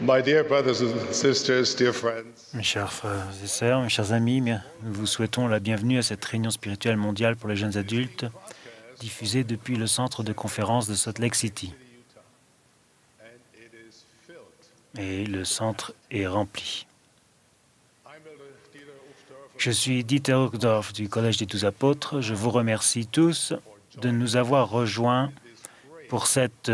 My dear brothers and sisters, dear friends, Mes chers frères et sœurs, mes chers amis, nous vous souhaitons la bienvenue à cette réunion spirituelle mondiale pour les jeunes adultes, diffusée depuis le centre de conférence de Salt Lake City. Et le centre est rempli. Je suis Dieter Uchtdorf du Collège des 12 Apôtres. Je vous remercie tous de nous avoir rejoints pour cette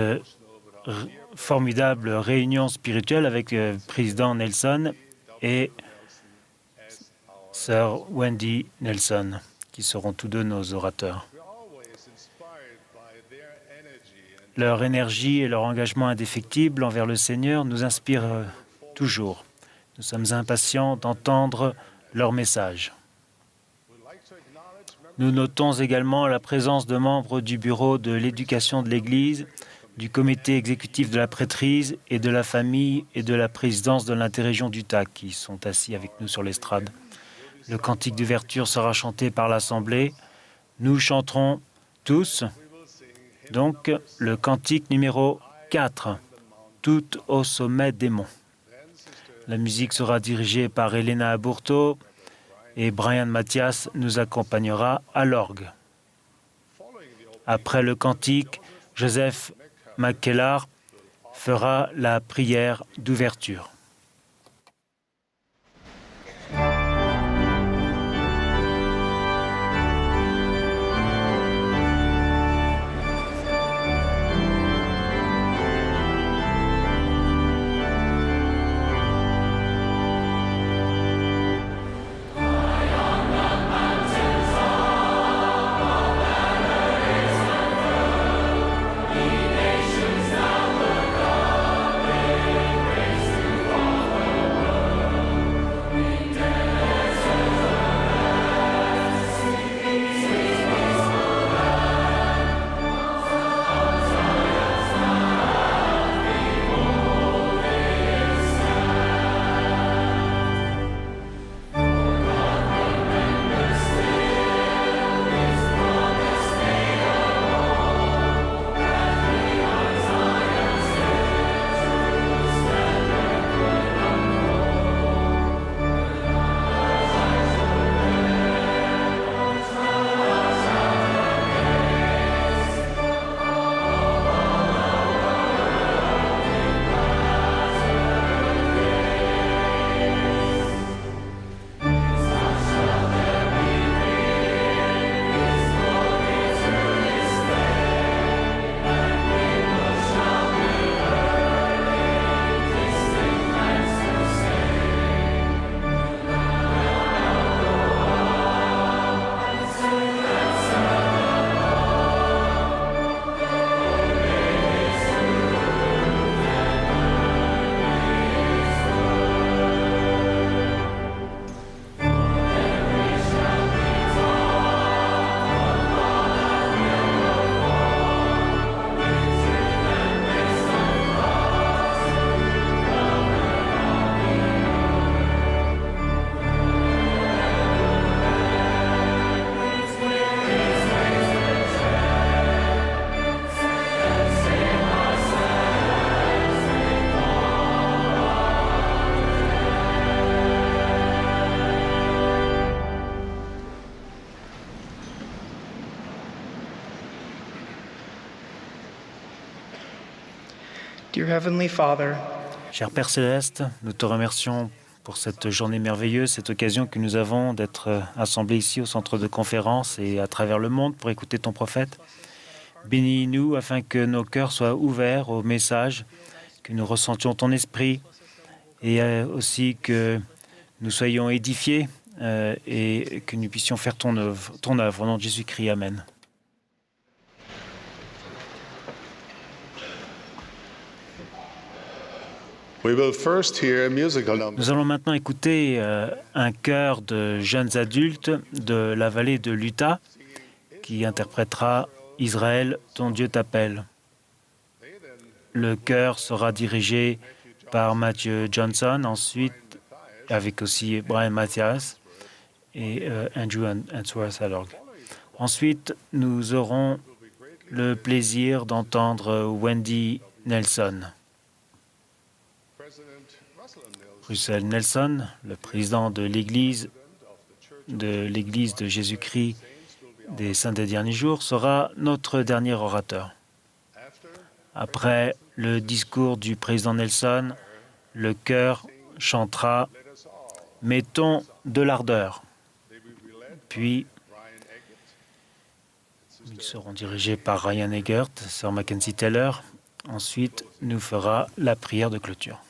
formidable réunion spirituelle avec le président Nelson et Sœur Wendy Nelson, qui seront tous deux nos orateurs. Leur énergie et leur engagement indéfectible envers le Seigneur nous inspirent toujours. Nous sommes impatients d'entendre leur message. Nous notons également la présence de membres du bureau de l'éducation de l'Église, du comité exécutif de la prêtrise et de la famille et de la présidence de l'interrégion d'Utah qui sont assis avec nous sur l'estrade. Le cantique d'ouverture sera chanté par l'Assemblée. Nous chanterons tous, donc, le cantique numéro 4, « Tout au sommet des monts ». La musique sera dirigée par Elena Aburto et Brian Mathias nous accompagnera à l'orgue. Après le cantique, Joseph McKellar fera la prière d'ouverture. Dear Heavenly Father, Cher Père Céleste, nous te remercions pour cette journée merveilleuse, cette occasion que nous avons d'être assemblés ici au centre de conférence et à travers le monde pour écouter ton prophète. Bénis-nous afin que nos cœurs soient ouverts au message, que nous ressentions ton esprit et aussi que nous soyons édifiés et que nous puissions faire ton œuvre. Au nom de Jésus-Christ, Amen. Nous allons maintenant écouter un chœur de jeunes adultes de la vallée de l'Utah qui interprétera « Israël, ton Dieu t'appelle ». Le chœur sera dirigé par Matthew Johnson, ensuite avec aussi Brian Mathias et Andrew Answorth à l'orgue. Ensuite, nous aurons le plaisir d'entendre Wendy Nelson. Russell Nelson, le président de l'Église de Jésus-Christ des Saints des Derniers Jours, sera notre dernier orateur. Après le discours du président Nelson, le chœur chantera « Mettons de l'ardeur ». Puis, ils seront dirigés par Ryan Eggert, Sir Mackenzie Taylor. Ensuite, nous fera la prière de clôture.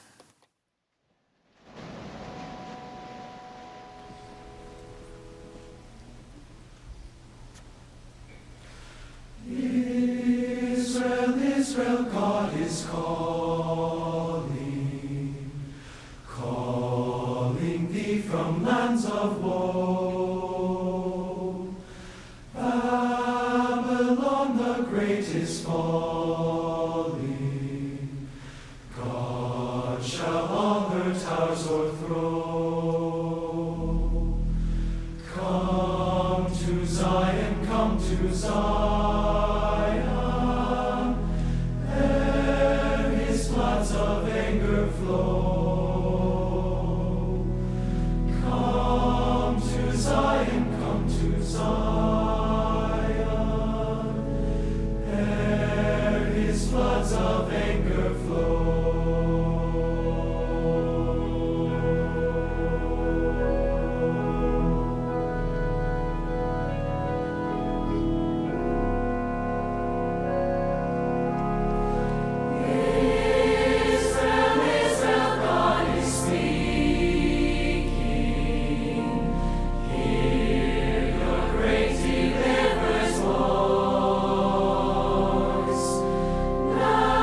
Israel, Israel, God is calling, calling thee from lands of woe. Babylon the great is falling, God shall all her towers o'erthrow. Come to Zion, come to Zion, ere his floods of anger flow. Come to Zion, come to Zion, ere his floods of anger flow. Now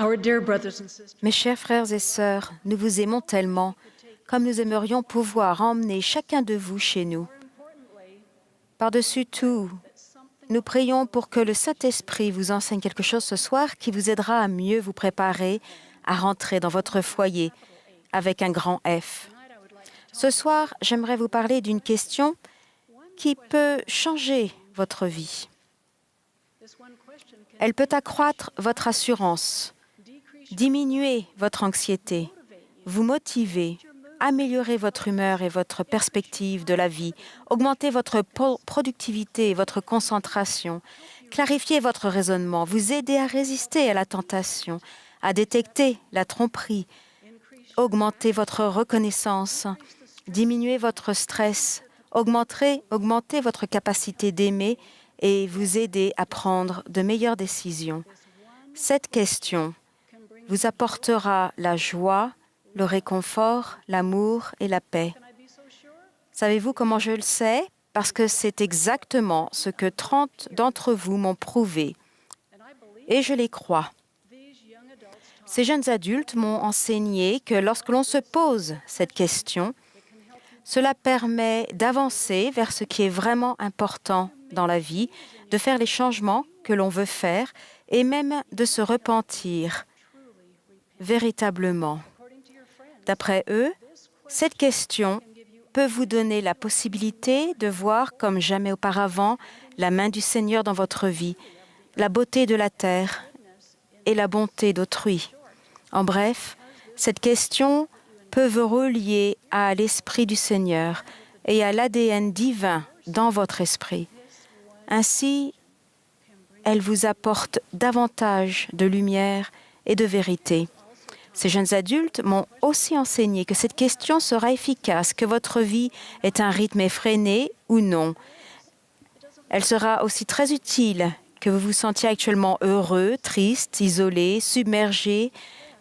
Our dear brothers and sisters, Mes chers frères et sœurs, nous vous aimons tellement, comme nous aimerions pouvoir emmener chacun de vous chez nous. Par-dessus tout, nous prions pour que le Saint-Esprit vous enseigne quelque chose ce soir qui vous aidera à mieux vous préparer à rentrer dans votre foyer avec un grand F. Ce soir, j'aimerais vous parler d'une question qui peut changer votre vie. Elle peut accroître votre assurance, diminuer votre anxiété, vous motiver, améliorer votre humeur et votre perspective de la vie, augmenter votre productivité et votre concentration, clarifier votre raisonnement, vous aider à résister à la tentation, à détecter la tromperie, augmenter votre reconnaissance, diminuer votre stress, augmenter votre capacité d'aimer et vous aider à prendre de meilleures décisions. Cette question vous apportera la joie, le réconfort, l'amour et la paix. Savez-vous comment je le sais? Parce que c'est exactement ce que 30 d'entre vous m'ont prouvé. Et je les crois. Ces jeunes adultes m'ont enseigné que lorsque l'on se pose cette question, cela permet d'avancer vers ce qui est vraiment important dans la vie, de faire les changements que l'on veut faire et même de se repentir véritablement. D'après eux, cette question peut vous donner la possibilité de voir comme jamais auparavant la main du Seigneur dans votre vie, la beauté de la terre et la bonté d'autrui. En bref, cette question peut vous relier à l'Esprit du Seigneur et à l'ADN divin dans votre esprit. Ainsi, elle vous apporte davantage de lumière et de vérité. Ces jeunes adultes m'ont aussi enseigné que cette question sera efficace, que votre vie est un rythme effréné ou non. Elle sera aussi très utile que vous vous sentiez actuellement heureux, triste, isolé, submergé,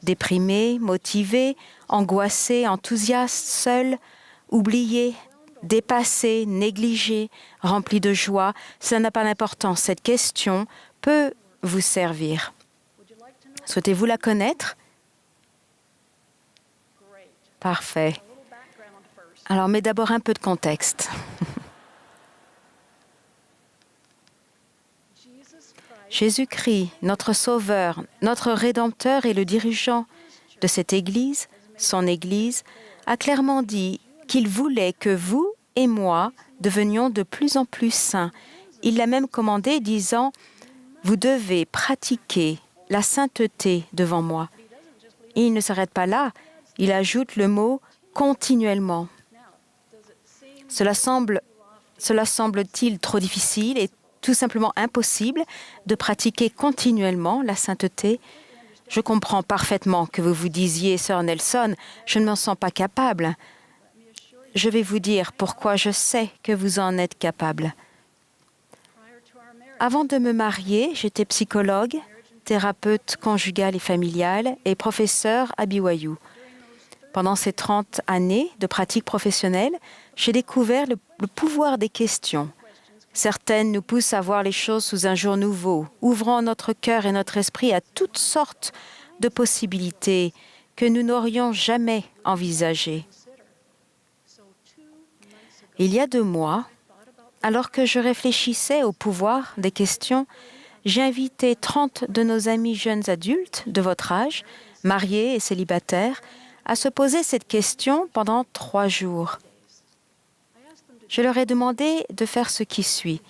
déprimé, motivé, angoissé, enthousiaste, seul, oublié, dépassé, négligé, rempli de joie. Cela n'a pas d'importance. Cette question peut vous servir. Souhaitez-vous la connaître? Parfait. Alors, mais d'abord un peu de contexte. Jésus-Christ, notre Sauveur, notre Rédempteur et le dirigeant de cette Église, son Église, a clairement dit qu'il voulait que vous et moi devenions de plus en plus saints. Il l'a même commandé, disant « Vous devez pratiquer la sainteté devant moi ». Il ne s'arrête pas là. Il ajoute le mot « continuellement ». Cela semble-t-il trop difficile et tout simplement impossible de pratiquer continuellement la sainteté? Je comprends parfaitement que vous vous disiez, Sœur Nelson, je ne m'en sens pas capable. Je vais vous dire pourquoi je sais que vous en êtes capable. Avant de me marier, j'étais psychologue, thérapeute conjugale et familiale et professeur à BYU. Pendant ces 30 années de pratique professionnelle, j'ai découvert le pouvoir des questions. Certaines nous poussent à voir les choses sous un jour nouveau, ouvrant notre cœur et notre esprit à toutes sortes de possibilités que nous n'aurions jamais envisagées. Il y a 2 mois, alors que je réfléchissais au pouvoir des questions, j'ai invité 30 de nos amis jeunes adultes de votre âge, mariés et célibataires, à se poser cette question pendant 3 jours. Je leur ai demandé de faire ce qui suit.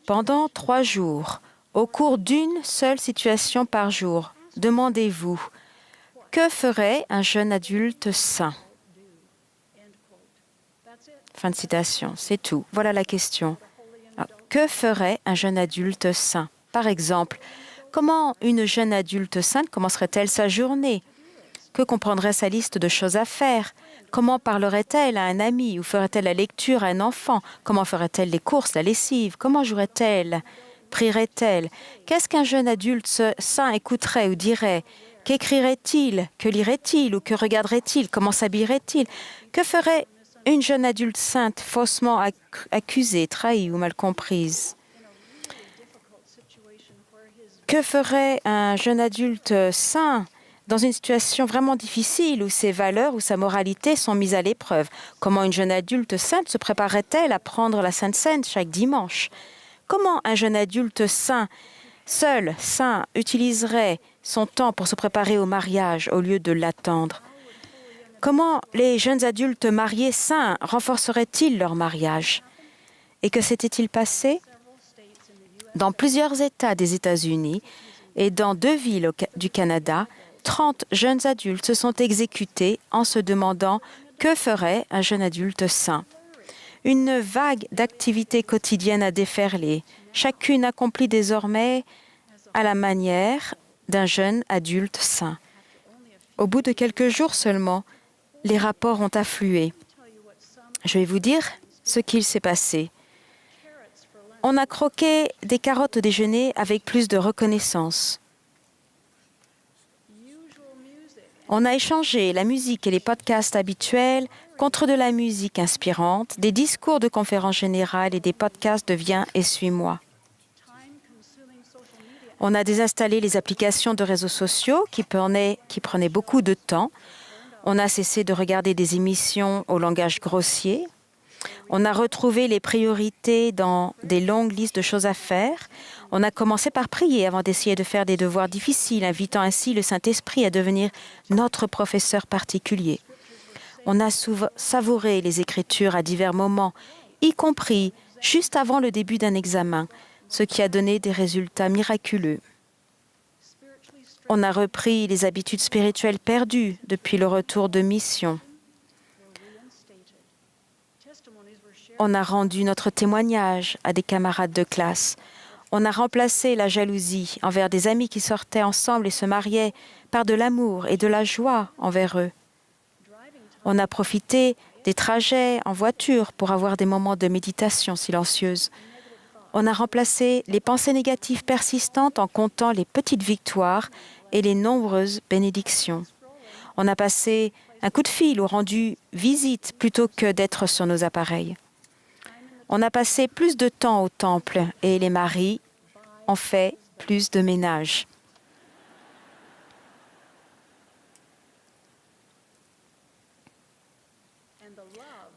Pendant 3 jours, au cours d'une seule situation par jour, demandez-vous, que ferait un jeune adulte sain? Fin de citation, c'est tout. Voilà la question. Alors, que ferait un jeune adulte sain? Par exemple, comment une jeune adulte sainte commencerait-elle sa journée? Que comprendrait sa liste de choses à faire? Comment parlerait-elle à un ami ou ferait-elle la lecture à un enfant? Comment ferait-elle les courses, la lessive? Comment jouerait-elle? Prierait-elle? Qu'est-ce qu'un jeune adulte saint écouterait ou dirait? Qu'écrirait-il? Que lirait-il ou que regarderait-il? Comment s'habillerait-il? Que ferait une jeune adulte sainte faussement accusée, trahie ou mal comprise? Que ferait un jeune adulte saint dans une situation vraiment difficile où ses valeurs ou sa moralité sont mises à l'épreuve? Comment une jeune adulte sainte se préparerait-elle à prendre la Sainte Seine chaque dimanche? Comment un jeune adulte saint, seul, saint, utiliserait son temps pour se préparer au mariage au lieu de l'attendre? Comment les jeunes adultes mariés saints renforceraient-ils leur mariage? Et que s'était-il passé? Dans plusieurs États des États-Unis et dans 2 villes du Canada, 30 jeunes adultes se sont exécutés en se demandant que ferait un jeune adulte saint. Une vague d'activités quotidiennes a déferlé. Chacune accomplie désormais à la manière d'un jeune adulte saint. Au bout de quelques jours seulement, les rapports ont afflué. Je vais vous dire ce qu'il s'est passé. On a croqué des carottes au déjeuner avec plus de reconnaissance. On a échangé la musique et les podcasts habituels contre de la musique inspirante, des discours de conférences générales et des podcasts de Viens et suis-moi. On a désinstallé les applications de réseaux sociaux qui prenaient beaucoup de temps. On a cessé de regarder des émissions au langage grossier. On a retrouvé les priorités dans des longues listes de choses à faire. On a commencé par prier avant d'essayer de faire des devoirs difficiles, invitant ainsi le Saint-Esprit à devenir notre professeur particulier. On a savouré les Écritures à divers moments, y compris juste avant le début d'un examen, ce qui a donné des résultats miraculeux. On a repris les habitudes spirituelles perdues depuis le retour de mission. On a rendu notre témoignage à des camarades de classe. On a remplacé la jalousie envers des amis qui sortaient ensemble et se mariaient par de l'amour et de la joie envers eux. On a profité des trajets en voiture pour avoir des moments de méditation silencieuse. On a remplacé les pensées négatives persistantes en comptant les petites victoires et les nombreuses bénédictions. On a passé un coup de fil ou rendu visite plutôt que d'être sur nos appareils. On a passé plus de temps au temple et les maris ont fait plus de ménage.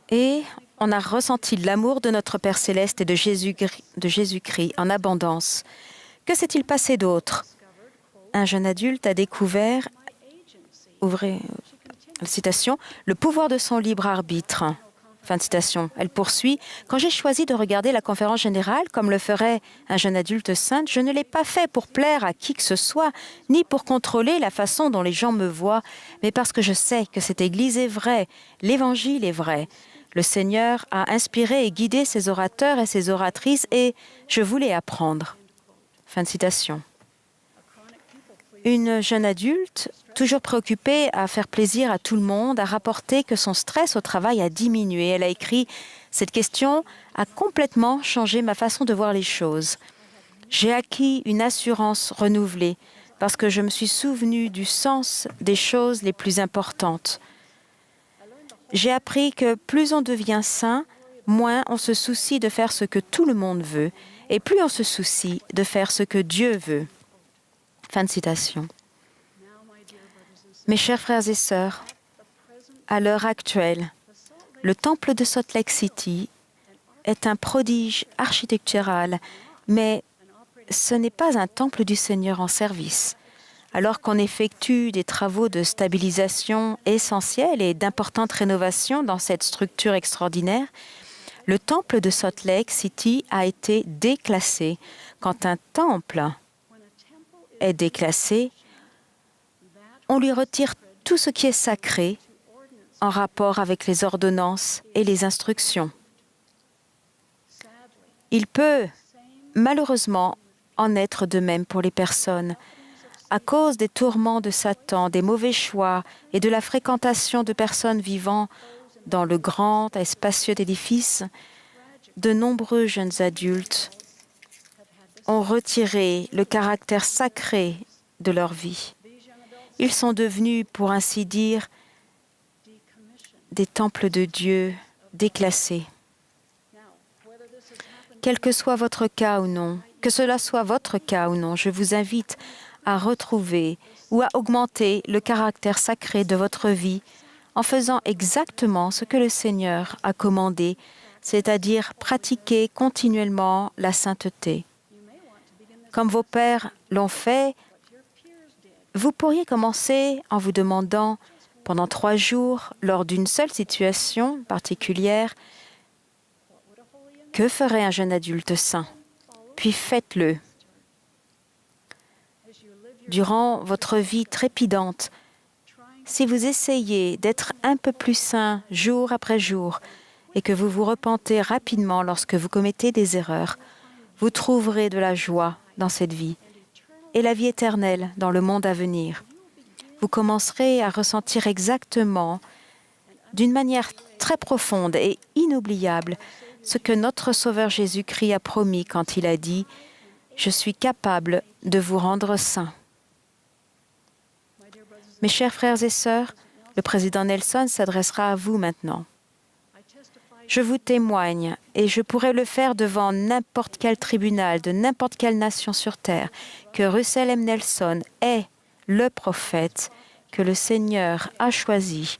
Et on a ressenti l'amour de notre Père Céleste et de Jésus-Christ en abondance. Que s'est-il passé d'autre? Un jeune adulte a découvert, ouvrez la citation, le pouvoir de son libre arbitre. Fin de citation. Elle poursuit. Quand j'ai choisi de regarder la conférence générale comme le ferait un jeune adulte saint, je ne l'ai pas fait pour plaire à qui que ce soit, ni pour contrôler la façon dont les gens me voient, mais parce que je sais que cette Église est vraie, l'Évangile est vrai. Le Seigneur a inspiré et guidé ses orateurs et ses oratrices et je voulais apprendre. Fin de citation. Une jeune adulte, toujours préoccupée à faire plaisir à tout le monde, a rapporté que son stress au travail a diminué. Elle a écrit « Cette question a complètement changé ma façon de voir les choses. J'ai acquis une assurance renouvelée parce que je me suis souvenu du sens des choses les plus importantes. J'ai appris que plus on devient saint, moins on se soucie de faire ce que tout le monde veut et plus on se soucie de faire ce que Dieu veut. » Fin de citation. Mes chers frères et sœurs, à l'heure actuelle, le temple de Salt Lake City est un prodige architectural, mais ce n'est pas un temple du Seigneur en service. Alors qu'on effectue des travaux de stabilisation essentiels et d'importantes rénovations dans cette structure extraordinaire, le temple de Salt Lake City a été déclassé. Quand un temple est déclassé, on lui retire tout ce qui est sacré en rapport avec les ordonnances et les instructions. Il peut malheureusement en être de même pour les personnes. À cause des tourments de Satan, des mauvais choix et de la fréquentation de personnes vivant dans le grand et spacieux édifice, de nombreux jeunes adultes ont retiré le caractère sacré de leur vie. Ils sont devenus, pour ainsi dire, des temples de Dieu déclassés. Quel que soit votre cas ou non, Que cela soit votre cas ou non, je vous invite à retrouver ou à augmenter le caractère sacré de votre vie en faisant exactement ce que le Seigneur a commandé, c'est-à-dire pratiquer continuellement la sainteté. Comme vos pères l'ont fait, vous pourriez commencer en vous demandant, pendant 3 jours, lors d'une seule situation particulière, que ferait un jeune adulte saint? Puis faites-le. Durant votre vie trépidante, si vous essayez d'être un peu plus saint jour après jour et que vous vous repentez rapidement lorsque vous commettez des erreurs, vous trouverez de la joie dans cette vie et la vie éternelle dans le monde à venir. Vous commencerez à ressentir exactement, d'une manière très profonde et inoubliable, ce que notre Sauveur Jésus-Christ a promis quand il a dit « Je suis capable de vous rendre saints ». Mes chers frères et sœurs, le président Nelson s'adressera à vous maintenant. Je vous témoigne, et je pourrais le faire devant n'importe quel tribunal de n'importe quelle nation sur terre, que Russell M. Nelson est le prophète que le Seigneur a choisi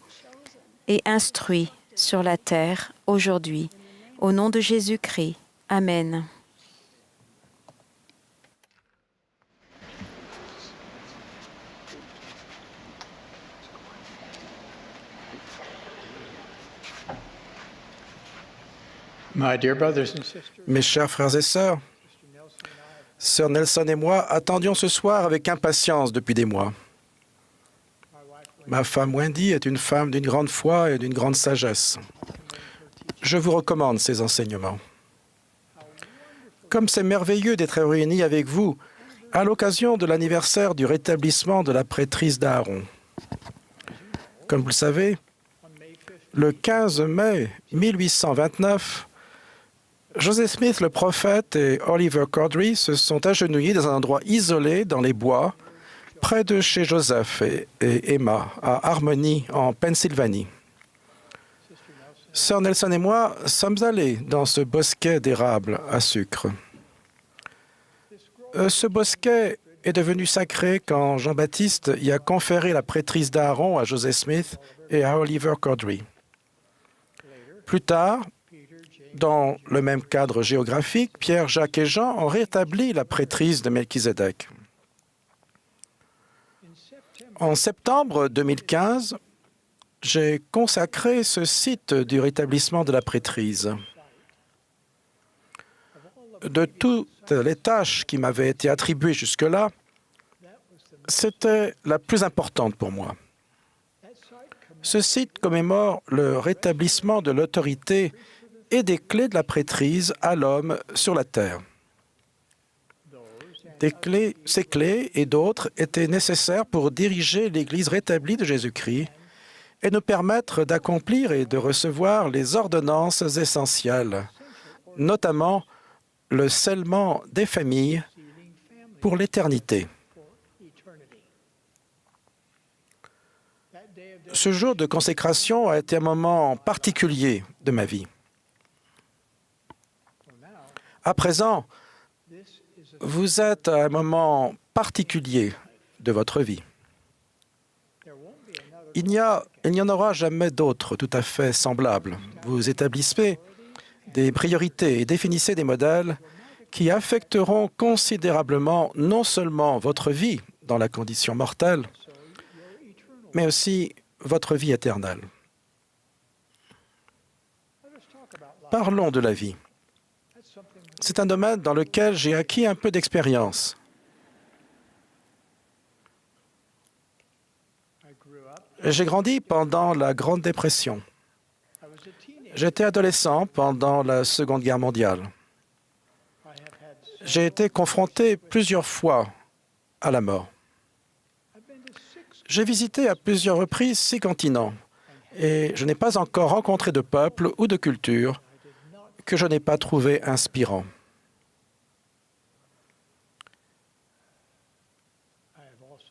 et instruit sur la terre aujourd'hui. Au nom de Jésus-Christ. Amen. My dear brothers and sisters, Mes chers frères et sœurs, Sœur Nelson et moi attendions ce soir avec impatience depuis des mois. Ma femme Wendy est une femme d'une grande foi et d'une grande sagesse. Je vous recommande ses enseignements. Comme c'est merveilleux d'être réunis avec vous à l'occasion de l'anniversaire du rétablissement de la prêtrise d'Aaron. Comme vous le savez, le 15 mai 1829, Joseph Smith, le prophète, et Oliver Cowdery se sont agenouillés dans un endroit isolé dans les bois, près de chez Joseph et Emma, à Harmony, en Pennsylvanie. Sœur Nelson et moi sommes allés dans ce bosquet d'érables à sucre. Ce bosquet est devenu sacré quand Jean-Baptiste y a conféré la prêtrise d'Aaron à Joseph Smith et à Oliver Cowdery. Plus tard, dans le même cadre géographique, Pierre, Jacques et Jean ont rétabli la prêtrise de Melchizedek. En septembre 2015, j'ai consacré ce site du rétablissement de la prêtrise. De toutes les tâches qui m'avaient été attribuées jusque-là, c'était la plus importante pour moi. Ce site commémore le rétablissement de l'autorité et des clés de la prêtrise à l'homme sur la terre. Ces clés et d'autres étaient nécessaires pour diriger l'Église rétablie de Jésus-Christ et nous permettre d'accomplir et de recevoir les ordonnances essentielles, notamment le scellement des familles pour l'éternité. Ce jour de consécration a été un moment particulier de ma vie. À présent, vous êtes à un moment particulier de votre vie. Il n'y en aura jamais d'autre tout à fait semblable. Vous établissez des priorités et définissez des modèles qui affecteront considérablement non seulement votre vie dans la condition mortelle, mais aussi votre vie éternelle. Parlons de la vie. C'est un domaine dans lequel j'ai acquis un peu d'expérience. J'ai grandi pendant la Grande Dépression. J'étais adolescent pendant la Seconde Guerre mondiale. J'ai été confronté plusieurs fois à la mort. J'ai visité à plusieurs reprises 6 continents et je n'ai pas encore rencontré de peuple ou de culture que je n'ai pas trouvé inspirant.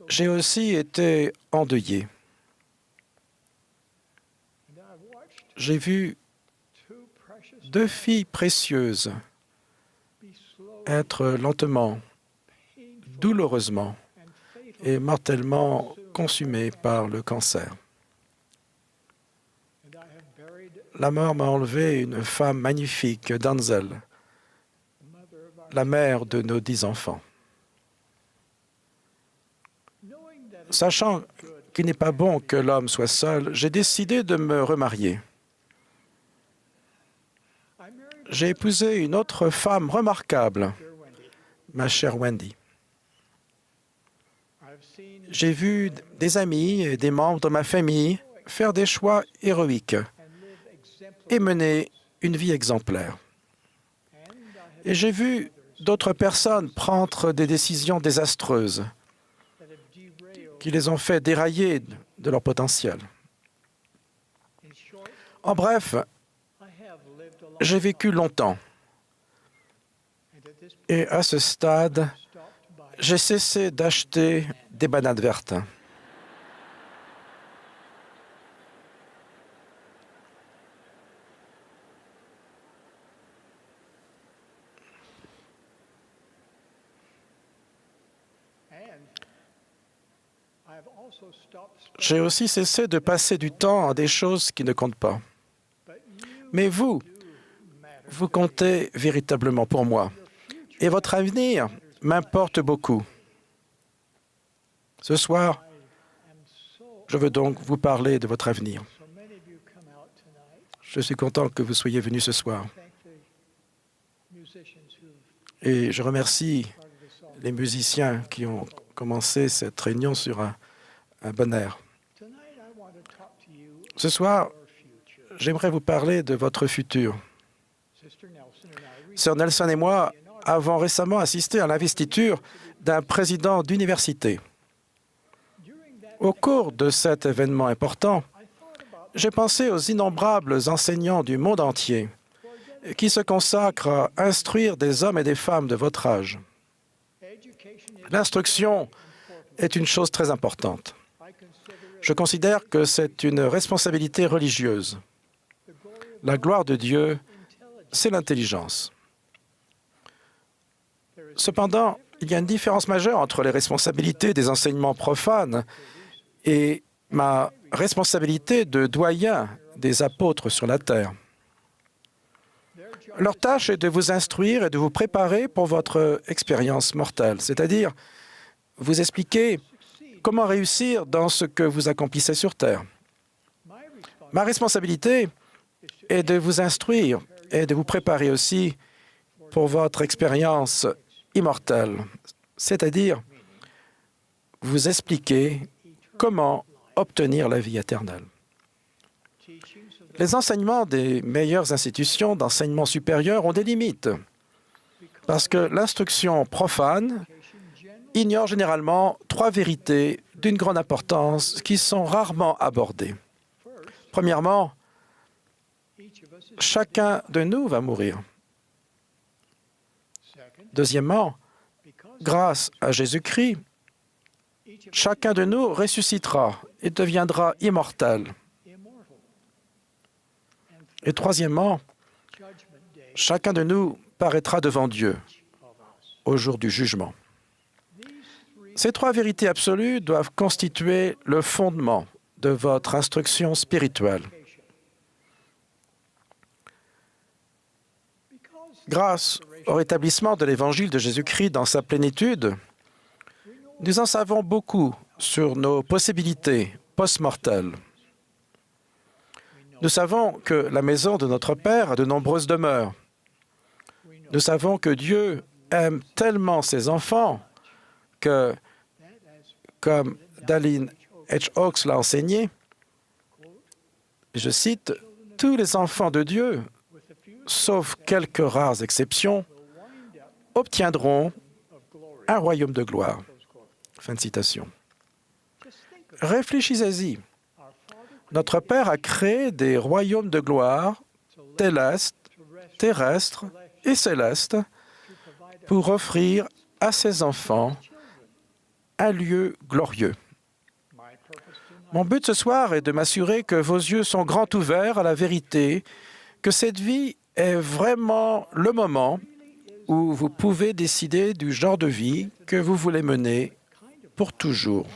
J'ai aussi été endeuillé. J'ai vu 2 filles précieuses être lentement, douloureusement et mortellement consumé par le cancer. La mort m'a enlevé une femme magnifique, Denzel, la mère de nos 10 enfants. Sachant qu'il n'est pas bon que l'homme soit seul, j'ai décidé de me remarier. J'ai épousé une autre femme remarquable, ma chère Wendy. J'ai vu des amis et des membres de ma famille faire des choix héroïques et mener une vie exemplaire. Et j'ai vu d'autres personnes prendre des décisions désastreuses qui les ont fait dérailler de leur potentiel. En bref, j'ai vécu longtemps. Et à ce stade, j'ai cessé d'acheter des bananes vertes. J'ai aussi cessé de passer du temps à des choses qui ne comptent pas. Mais vous comptez véritablement pour moi. Et votre avenir m'importe beaucoup. Ce soir, je veux donc vous parler de votre avenir. Je suis content que vous soyez venus ce soir. Et je remercie les musiciens qui ont commencé cette réunion sur un bon air. Ce soir, j'aimerais vous parler de votre futur. Sœur Nelson et moi avons récemment assisté à l'investiture d'un président d'université. Au cours de cet événement important, j'ai pensé aux innombrables enseignants du monde entier qui se consacrent à instruire des hommes et des femmes de votre âge. L'instruction est une chose très importante. Je considère que c'est une responsabilité religieuse. La gloire de Dieu, c'est l'intelligence. Cependant, il y a une différence majeure entre les responsabilités des enseignements profanes et ma responsabilité de doyen des apôtres sur la terre. Leur tâche est de vous instruire et de vous préparer pour votre expérience mortelle, c'est-à-dire vous expliquer comment réussir dans ce que vous accomplissez sur terre. Ma responsabilité est de vous instruire et de vous préparer aussi pour votre expérience immortelle, c'est-à-dire vous expliquer comment obtenir la vie éternelle. Les enseignements des meilleures institutions d'enseignement supérieur ont des limites, parce que l'instruction profane ignore généralement 3 vérités d'une grande importance qui sont rarement abordées. Premièrement, chacun de nous va mourir. Deuxièmement, grâce à Jésus-Christ, chacun de nous ressuscitera et deviendra immortel. Et troisièmement, chacun de nous paraîtra devant Dieu au jour du jugement. Ces 3 vérités absolues doivent constituer le fondement de votre instruction spirituelle. Grâce au rétablissement de l'Évangile de Jésus-Christ dans sa plénitude, nous en savons beaucoup sur nos possibilités post-mortelles. Nous savons que la maison de notre Père a de nombreuses demeures. Nous savons que Dieu aime tellement ses enfants que, comme Dallin H. Oaks l'a enseigné, je cite, « Tous les enfants de Dieu, sauf quelques rares exceptions, obtiendront un royaume de gloire. » Fin de citation. Réfléchissez-y. Notre Père a créé des royaumes de gloire terrestres et célestes pour offrir à ses enfants un lieu glorieux. Mon but ce soir est de m'assurer que vos yeux sont grands ouverts à la vérité, que cette vie est vraiment le moment où vous pouvez décider du genre de vie que vous voulez mener pour toujours.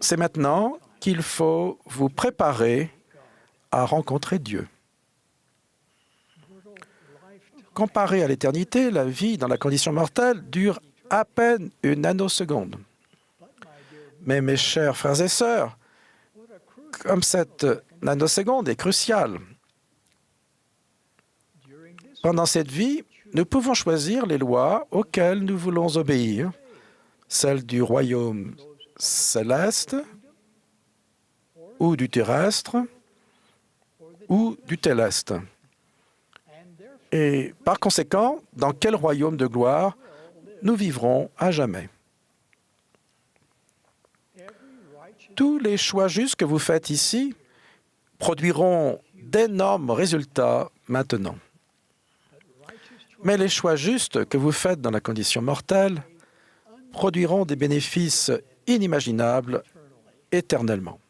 C'est maintenant qu'il faut vous préparer à rencontrer Dieu. Comparé à l'éternité, la vie dans la condition mortelle dure à peine une nanoseconde. Mais mes chers frères et sœurs, comme cette nanoseconde est cruciale, pendant cette vie, nous pouvons choisir les lois auxquelles nous voulons obéir, celles du royaume céleste ou du terrestre ou du téleste. Et par conséquent, dans quel royaume de gloire nous vivrons à jamais. Tous les choix justes que vous faites ici produiront d'énormes résultats maintenant. Mais les choix justes que vous faites dans la condition mortelle produiront des bénéfices inimaginables éternellement.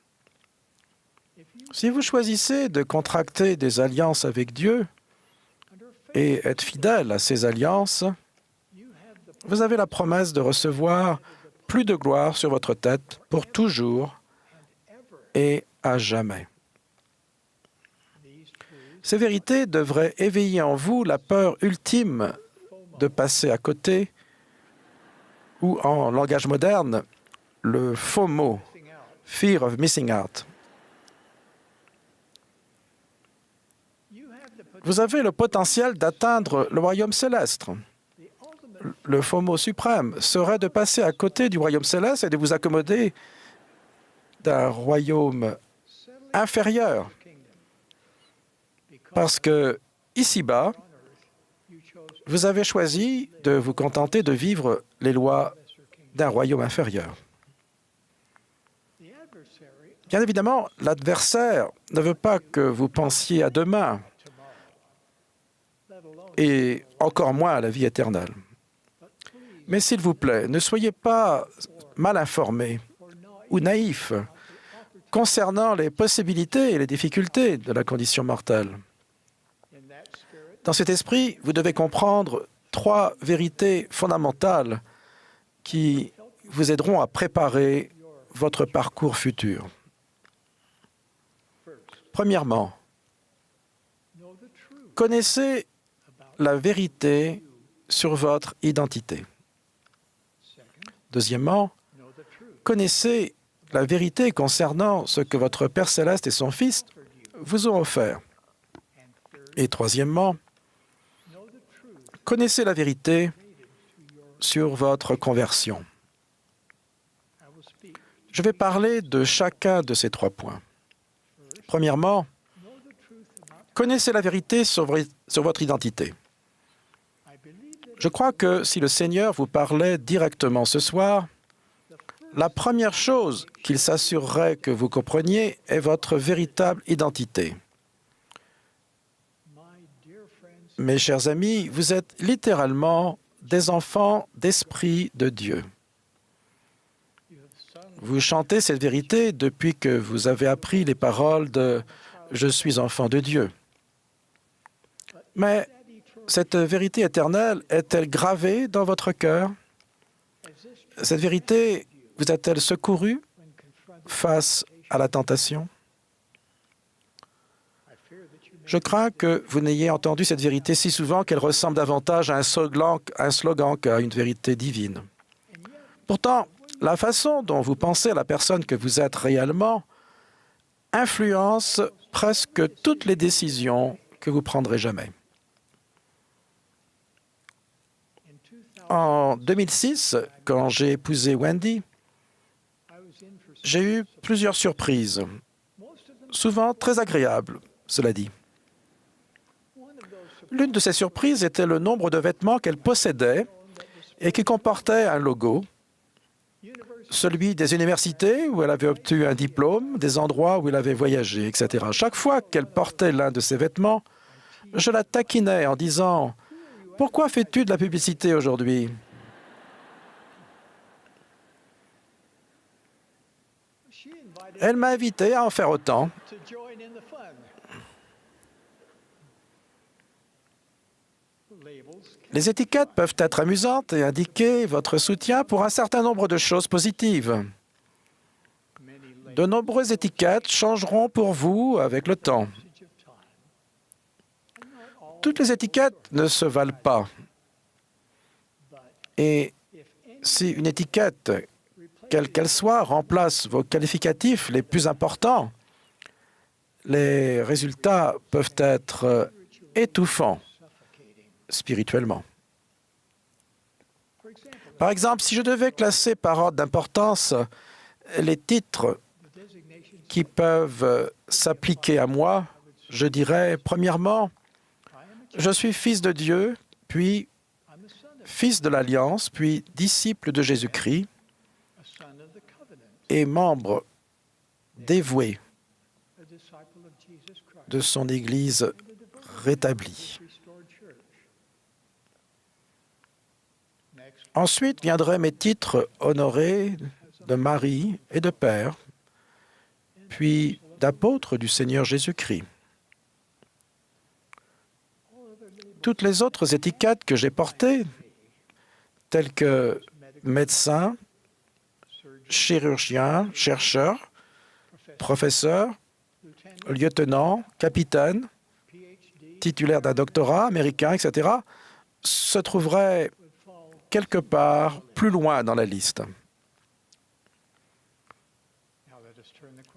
Si vous choisissez de contracter des alliances avec Dieu et être fidèle à ces alliances, vous avez la promesse de recevoir plus de gloire sur votre tête pour toujours et à jamais. Ces vérités devraient éveiller en vous la peur ultime de passer à côté, ou en langage moderne, le FOMO, Fear of Missing Out. Vous avez le potentiel d'atteindre le royaume céleste. Le FOMO suprême serait de passer à côté du royaume céleste et de vous accommoder d'un royaume inférieur. Parce que, ici-bas, vous avez choisi de vous contenter de vivre les lois d'un royaume inférieur. Bien évidemment, l'adversaire ne veut pas que vous pensiez à demain, et encore moins à la vie éternelle. Mais s'il vous plaît, ne soyez pas mal informés ou naïfs concernant les possibilités et les difficultés de la condition mortelle. Dans cet esprit, vous devez comprendre 3 vérités fondamentales qui vous aideront à préparer votre parcours futur. Premièrement, connaissez la vérité sur votre identité. Deuxièmement, connaissez la vérité concernant ce que votre Père céleste et son Fils vous ont offert. Et troisièmement, connaissez la vérité sur votre conversion. Je vais parler de chacun de ces 3 points. Premièrement, connaissez la vérité sur votre identité. Je crois que si le Seigneur vous parlait directement ce soir, la première chose qu'il s'assurerait que vous compreniez est votre véritable identité. Mes chers amis, vous êtes littéralement des enfants d'esprit de Dieu. Vous chantez cette vérité depuis que vous avez appris les paroles de « Je suis enfant de Dieu ». Mais cette vérité éternelle est-elle gravée dans votre cœur? Cette vérité vous a-t-elle secouru face à la tentation? Je crains que vous n'ayez entendu cette vérité si souvent qu'elle ressemble davantage à un slogan qu'à une vérité divine. Pourtant, la façon dont vous pensez à la personne que vous êtes réellement influence presque toutes les décisions que vous prendrez jamais. En 2006, quand j'ai épousé Wendy, j'ai eu plusieurs surprises, souvent très agréables, cela dit. L'une de ces surprises était le nombre de vêtements qu'elle possédait et qui comportaient un logo, celui des universités où elle avait obtenu un diplôme, des endroits où elle avait voyagé, etc. Chaque fois qu'elle portait l'un de ces vêtements, je la taquinais en disant « Pourquoi fais-tu de la publicité aujourd'hui ?» Elle m'a invité à en faire autant. Les étiquettes peuvent être amusantes et indiquer votre soutien pour un certain nombre de choses positives. De nombreuses étiquettes changeront pour vous avec le temps. Toutes les étiquettes ne se valent pas. Et si une étiquette, quelle qu'elle soit, remplace vos qualificatifs les plus importants, les résultats peuvent être étouffants spirituellement. Par exemple, si je devais classer par ordre d'importance les titres qui peuvent s'appliquer à moi, je dirais, premièrement, je suis fils de Dieu, puis fils de l'Alliance, puis disciple de Jésus-Christ et membre dévoué de son Église rétablie. Ensuite viendraient mes titres honorés de mari et de père, puis d'apôtre du Seigneur Jésus-Christ. Toutes les autres étiquettes que j'ai portées, telles que médecin, chirurgien, chercheur, professeur, lieutenant, capitaine, titulaire d'un doctorat américain, etc., se trouveraient quelque part plus loin dans la liste.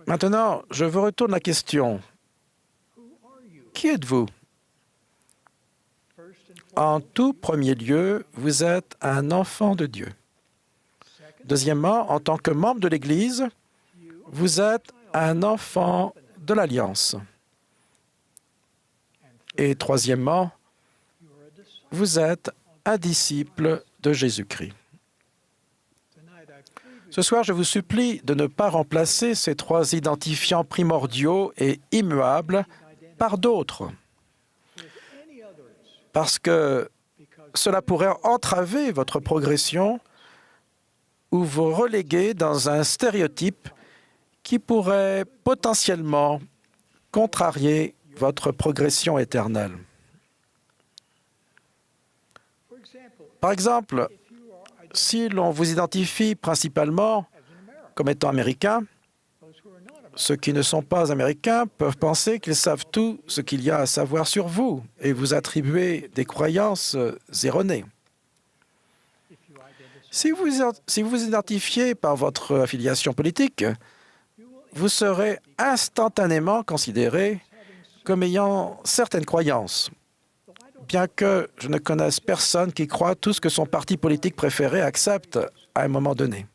Maintenant, je vous retourne la question. Qui êtes-vous? En tout premier lieu, vous êtes un enfant de Dieu. Deuxièmement, en tant que membre de l'Église, vous êtes un enfant de l'Alliance. Et troisièmement, vous êtes un disciple de Jésus-Christ. Ce soir, je vous supplie de ne pas remplacer ces trois identifiants primordiaux et immuables par d'autres, parce que cela pourrait entraver votre progression ou vous reléguer dans un stéréotype qui pourrait potentiellement contrarier votre progression éternelle. Par exemple, si l'on vous identifie principalement comme étant américain, ceux qui ne sont pas américains peuvent penser qu'ils savent tout ce qu'il y a à savoir sur vous et vous attribuer des croyances erronées. Si vous vous identifiez par votre affiliation politique, vous serez instantanément considéré comme ayant certaines croyances, bien que je ne connaisse personne qui croit tout ce que son parti politique préféré accepte à un moment donné.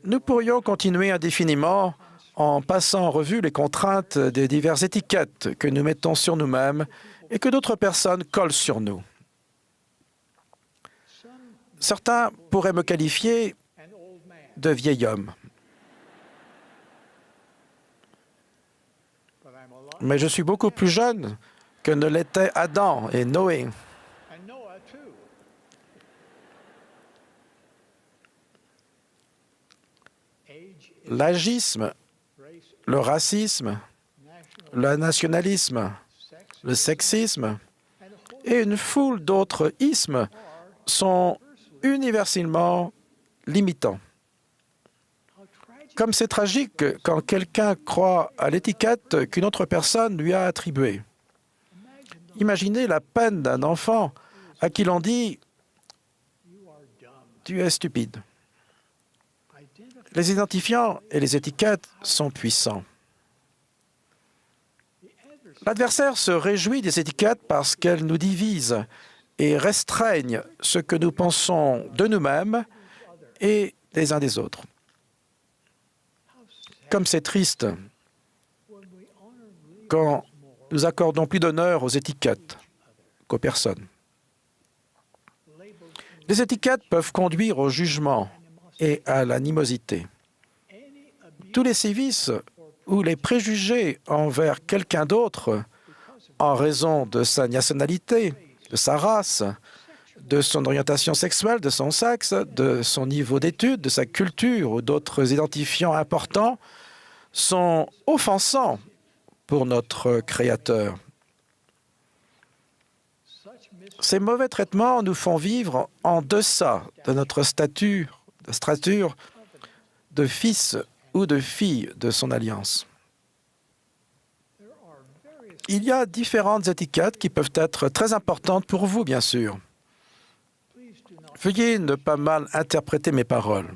Nous pourrions continuer indéfiniment en passant en revue les contraintes des diverses étiquettes que nous mettons sur nous-mêmes et que d'autres personnes collent sur nous. Certains pourraient me qualifier de vieil homme. Mais je suis beaucoup plus jeune que ne l'étaient Adam et Noé. L'agisme, le racisme, le nationalisme, le sexisme et une foule d'autres ismes sont universellement limitants. Comme c'est tragique quand quelqu'un croit à l'étiquette qu'une autre personne lui a attribuée. Imaginez la peine d'un enfant à qui l'on dit « tu es stupide ». Les identifiants et les étiquettes sont puissants. L'adversaire se réjouit des étiquettes parce qu'elles nous divisent et restreignent ce que nous pensons de nous-mêmes et des uns des autres. Comme c'est triste quand nous accordons plus d'honneur aux étiquettes qu'aux personnes. Les étiquettes peuvent conduire au jugement et à l'animosité. Tous les sévices ou les préjugés envers quelqu'un d'autre en raison de sa nationalité, de sa race, de son orientation sexuelle, de son sexe, de son niveau d'études, de sa culture ou d'autres identifiants importants sont offensants pour notre Créateur. Ces mauvais traitements nous font vivre en deçà de notre stature de fils ou de fille de son alliance. Il y a différentes étiquettes qui peuvent être très importantes pour vous, bien sûr. Veuillez ne pas mal interpréter mes paroles.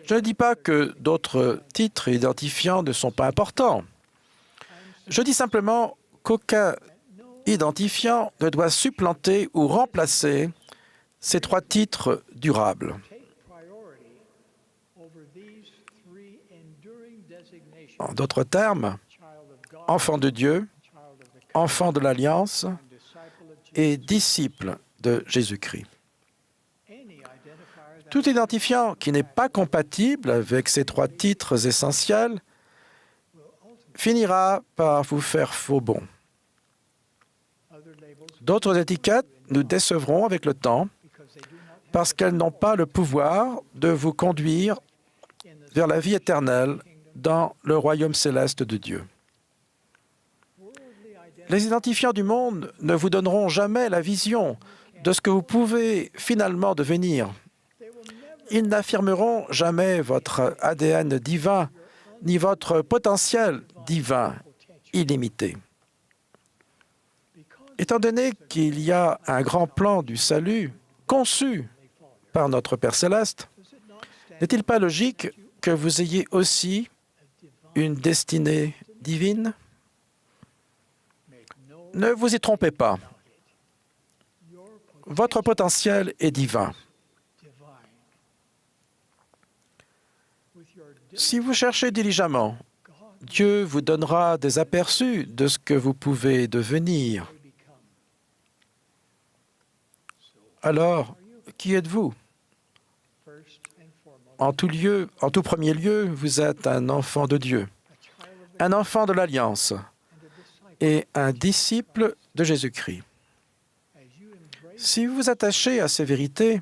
Je ne dis pas que d'autres titres identifiants ne sont pas importants. Je dis simplement qu'aucun identifiant ne doit supplanter ou remplacer ces 3 titres durables. En d'autres termes, enfant de Dieu, enfant de l'Alliance et disciple de Jésus-Christ. Tout identifiant qui n'est pas compatible avec ces 3 titres essentiels finira par vous faire faux bond. D'autres étiquettes nous décevront avec le temps parce qu'elles n'ont pas le pouvoir de vous conduire vers la vie éternelle dans le royaume céleste de Dieu. Les identifiants du monde ne vous donneront jamais la vision de ce que vous pouvez finalement devenir. Ils n'affirmeront jamais votre ADN divin ni votre potentiel divin illimité. Étant donné qu'il y a un grand plan du salut conçu par notre Père céleste, n'est-il pas logique que vous ayez aussi une destinée divine? Ne vous y trompez pas. Votre potentiel est divin. Si vous cherchez diligemment, Dieu vous donnera des aperçus de ce que vous pouvez devenir. Alors, qui êtes-vous? En tout premier lieu, vous êtes un enfant de Dieu, un enfant de l'Alliance et un disciple de Jésus-Christ. Si vous vous attachez à ces vérités,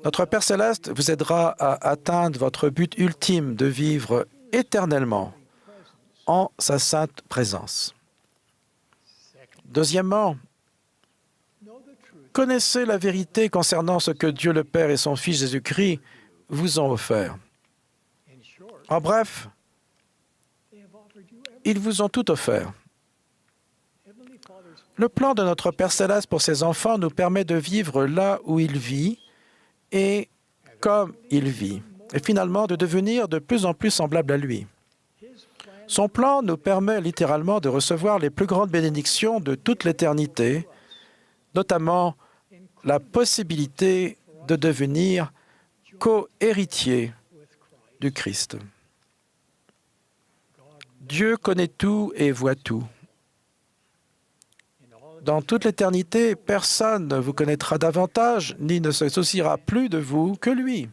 notre Père céleste vous aidera à atteindre votre but ultime de vivre éternellement en sa sainte présence. Deuxièmement, connaissez la vérité concernant ce que Dieu le Père et son Fils Jésus-Christ vous ont offert. En bref, ils vous ont tout offert. Le plan de notre Père céleste pour ses enfants nous permet de vivre là où il vit et comme il vit, et finalement de devenir de plus en plus semblable à lui. Son plan nous permet littéralement de recevoir les plus grandes bénédictions de toute l'éternité, notamment la possibilité de devenir co-héritier du Christ. Dieu connaît tout et voit tout. Dans toute l'éternité, personne ne vous connaîtra davantage ni ne se souciera plus de vous que lui.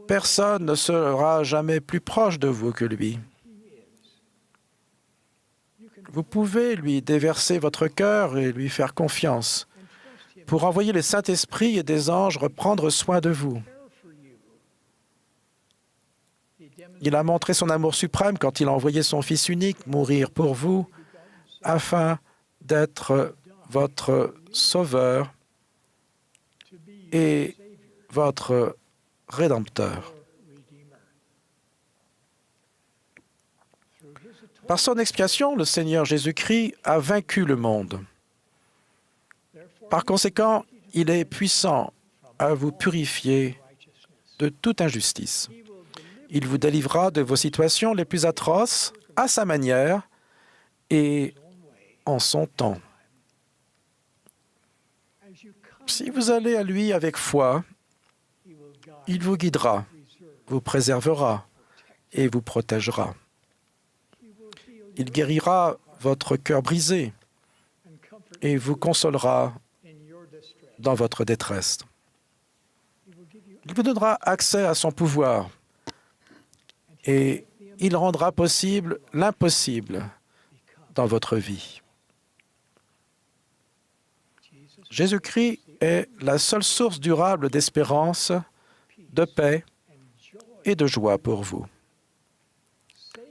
Personne ne sera jamais plus proche de vous que lui. Vous pouvez lui déverser votre cœur et lui faire confiance pour envoyer le Saint-Esprit et des anges reprendre soin de vous. Il a montré son amour suprême quand il a envoyé son Fils unique mourir pour vous, afin d'être votre Sauveur et votre Rédempteur. Par son expiation, le Seigneur Jésus-Christ a vaincu le monde. Par conséquent, il est puissant à vous purifier de toute injustice. Il vous délivrera de vos situations les plus atroces à sa manière et en son temps. Si vous allez à lui avec foi, il vous guidera, vous préservera et vous protégera. Il guérira votre cœur brisé et vous consolera dans votre détresse. Il vous donnera accès à son pouvoir et il rendra possible l'impossible dans votre vie. Jésus-Christ est la seule source durable d'espérance, de paix et de joie pour vous.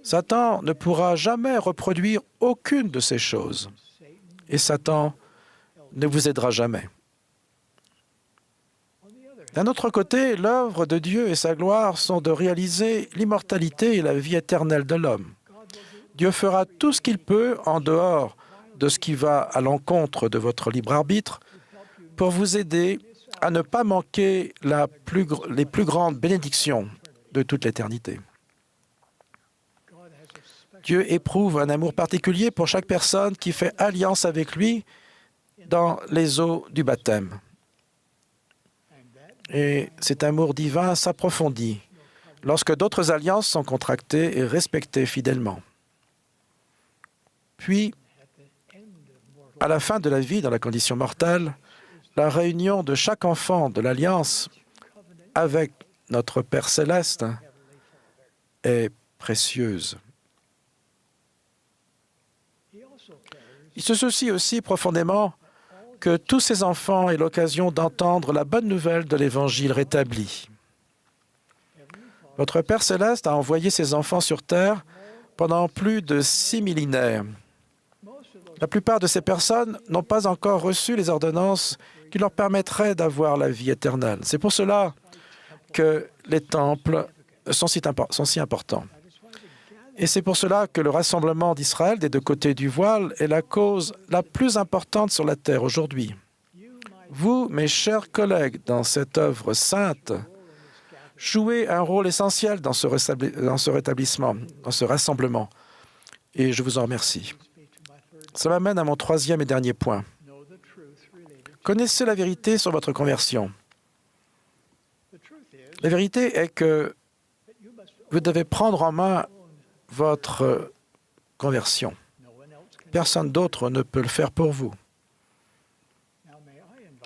Satan ne pourra jamais reproduire aucune de ces choses. et Satan ne vous aidera jamais. D'un autre côté, l'œuvre de Dieu et sa gloire sont de réaliser l'immortalité et la vie éternelle de l'homme. Dieu fera tout ce qu'il peut en dehors de ce qui va à l'encontre de votre libre arbitre pour vous aider à ne pas manquer les plus grandes bénédictions de toute l'éternité. Dieu éprouve un amour particulier pour chaque personne qui fait alliance avec lui dans les eaux du baptême. Et cet amour divin s'approfondit lorsque d'autres alliances sont contractées et respectées fidèlement. Puis, à la fin de la vie dans la condition mortelle, la réunion de chaque enfant de l'Alliance avec notre Père céleste est précieuse. Il se soucie aussi profondément que tous ces enfants aient l'occasion d'entendre la bonne nouvelle de l'Évangile rétabli. Votre Père céleste a envoyé ses enfants sur terre pendant plus de 6 millénaires. La plupart de ces personnes n'ont pas encore reçu les ordonnances qui leur permettraient d'avoir la vie éternelle. C'est pour cela que les temples sont si importants. Et c'est pour cela que le rassemblement d'Israël des deux côtés du voile est la cause la plus importante sur la terre aujourd'hui. Vous, mes chers collègues, dans cette œuvre sainte, jouez un rôle essentiel dans ce rétablissement, dans ce rassemblement. Et je vous en remercie. Cela m'amène à mon troisième et dernier point. Connaissez la vérité sur votre conversion. La vérité est que vous devez prendre en main votre conversion. Personne d'autre ne peut le faire pour vous.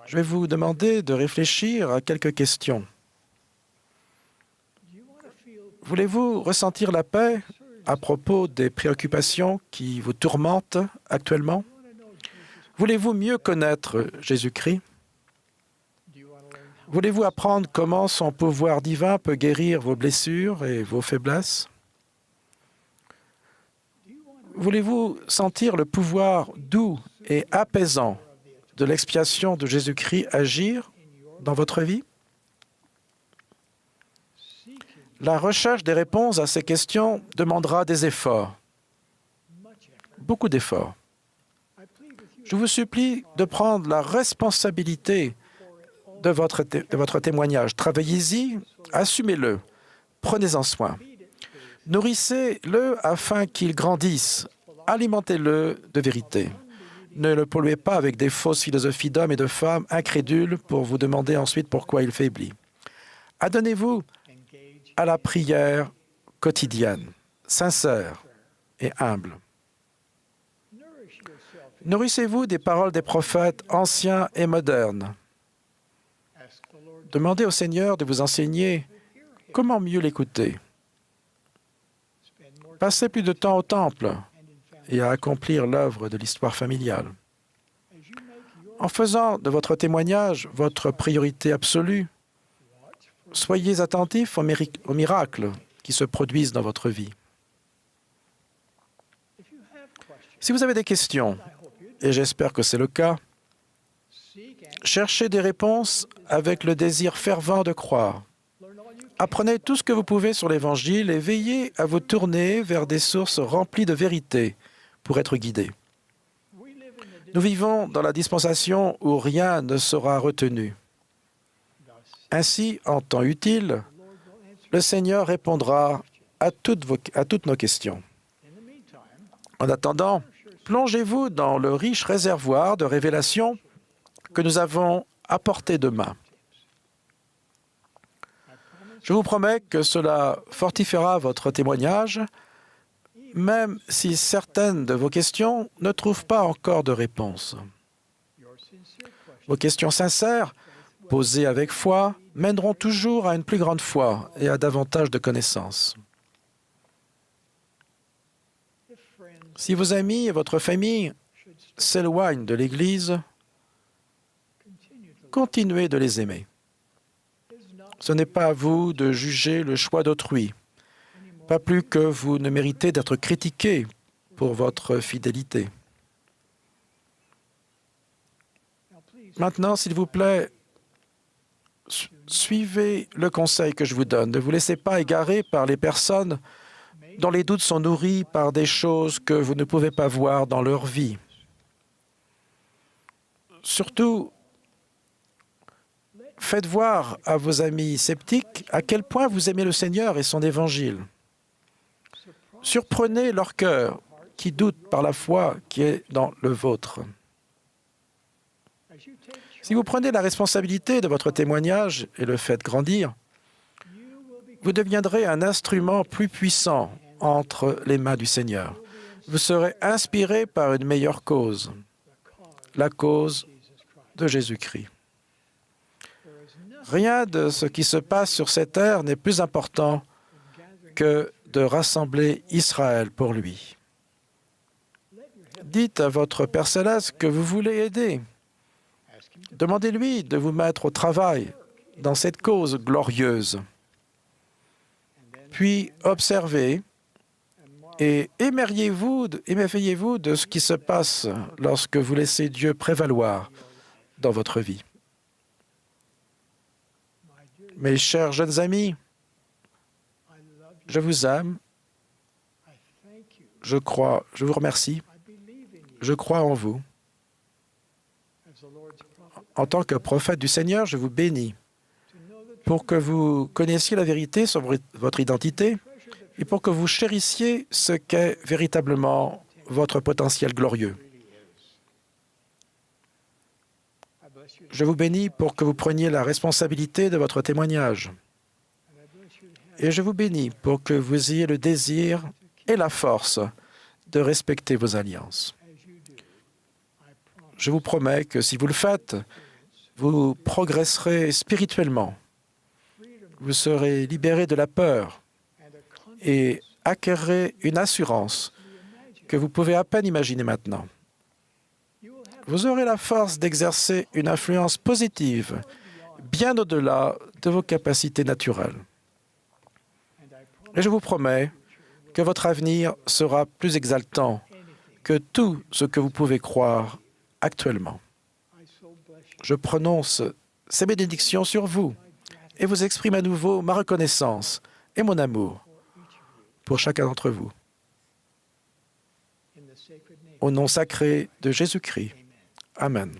Je vais vous demander de réfléchir à quelques questions. Voulez-vous ressentir la paix à propos des préoccupations qui vous tourmentent actuellement? Voulez-vous mieux connaître Jésus-Christ? Voulez-vous apprendre comment son pouvoir divin peut guérir vos blessures et vos faiblesses? Voulez-vous sentir le pouvoir doux et apaisant de l'expiation de Jésus-Christ agir dans votre vie? La recherche des réponses à ces questions demandera des efforts, beaucoup d'efforts. Je vous supplie de prendre la responsabilité de votre témoignage. Travaillez-y, assumez-le, prenez-en soin. Nourrissez-le afin qu'il grandisse. Alimentez-le de vérité. Ne le polluez pas avec des fausses philosophies d'hommes et de femmes incrédules pour vous demander ensuite pourquoi il faiblit. Adonnez-vous à la prière quotidienne, sincère et humble. Nourrissez-vous des paroles des prophètes anciens et modernes. Demandez au Seigneur de vous enseigner comment mieux l'écouter. Passez plus de temps au temple et à accomplir l'œuvre de l'histoire familiale. En faisant de votre témoignage votre priorité absolue, soyez attentifs aux miracles qui se produisent dans votre vie. Si vous avez des questions, et j'espère que c'est le cas, cherchez des réponses avec le désir fervent de croire. Apprenez tout ce que vous pouvez sur l'Évangile et veillez à vous tourner vers des sources remplies de vérité pour être guidés. Nous vivons dans la dispensation où rien ne sera retenu. Ainsi, en temps utile, le Seigneur répondra à toutes nos questions. En attendant, plongez-vous dans le riche réservoir de révélations que nous avons à portée de main. Je vous promets que cela fortifiera votre témoignage, même si certaines de vos questions ne trouvent pas encore de réponse. Vos questions sincères, posées avec foi, mèneront toujours à une plus grande foi et à davantage de connaissances. Si vos amis et votre famille s'éloignent de l'Église, continuez de les aimer. Ce n'est pas à vous de juger le choix d'autrui, pas plus que vous ne méritez d'être critiqué pour votre fidélité. Maintenant, s'il vous plaît, suivez le conseil que je vous donne. Ne vous laissez pas égarer par les personnes dont les doutes sont nourris par des choses que vous ne pouvez pas voir dans leur vie. Surtout, faites voir à vos amis sceptiques à quel point vous aimez le Seigneur et son Évangile. Surprenez leur cœur qui doute par la foi qui est dans le vôtre. Si vous prenez la responsabilité de votre témoignage et le faites grandir, vous deviendrez un instrument plus puissant entre les mains du Seigneur. Vous serez inspiré par une meilleure cause, la cause de Jésus-Christ. Rien de ce qui se passe sur cette terre n'est plus important que de rassembler Israël pour lui. Dites à votre Père céleste que vous voulez aider. Demandez-lui de vous mettre au travail dans cette cause glorieuse. Puis observez et émerveillez-vous de ce qui se passe lorsque vous laissez Dieu prévaloir dans votre vie. Mes chers jeunes amis, je vous aime, je vous remercie, je crois en vous. En tant que prophète du Seigneur, je vous bénis pour que vous connaissiez la vérité sur votre identité et pour que vous chérissiez ce qu'est véritablement votre potentiel glorieux. Je vous bénis pour que vous preniez la responsabilité de votre témoignage. Et je vous bénis pour que vous ayez le désir et la force de respecter vos alliances. Je vous promets que si vous le faites, vous progresserez spirituellement. Vous serez libéré de la peur et acquerrez une assurance que vous pouvez à peine imaginer maintenant. Vous aurez la force d'exercer une influence positive bien au-delà de vos capacités naturelles. Et je vous promets que votre avenir sera plus exaltant que tout ce que vous pouvez croire actuellement. Je prononce ces bénédictions sur vous et vous exprime à nouveau ma reconnaissance et mon amour pour chacun d'entre vous. Au nom sacré de Jésus-Christ. Amen.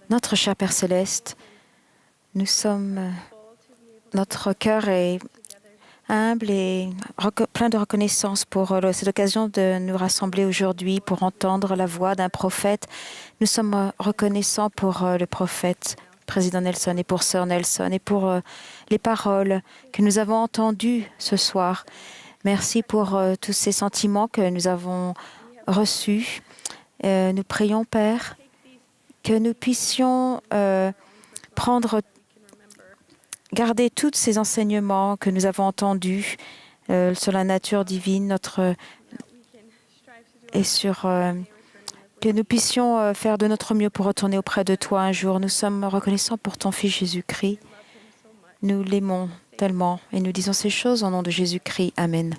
Notre cher Père céleste, notre cœur est humble et plein de reconnaissance pour cette occasion de nous rassembler aujourd'hui pour entendre la voix d'un prophète. Nous sommes reconnaissants pour le prophète président Nelson et pour Sœur Nelson et pour les paroles que nous avons entendues ce soir. Merci pour tous ces sentiments que nous avons reçus. Nous prions, Père, que nous puissions garder tous ces enseignements que nous avons entendus sur la nature divine, que nous puissions faire de notre mieux pour retourner auprès de toi un jour. Nous sommes reconnaissants pour ton Fils Jésus-Christ. Nous l'aimons tellement et nous disons ces choses au nom de Jésus-Christ. Amen.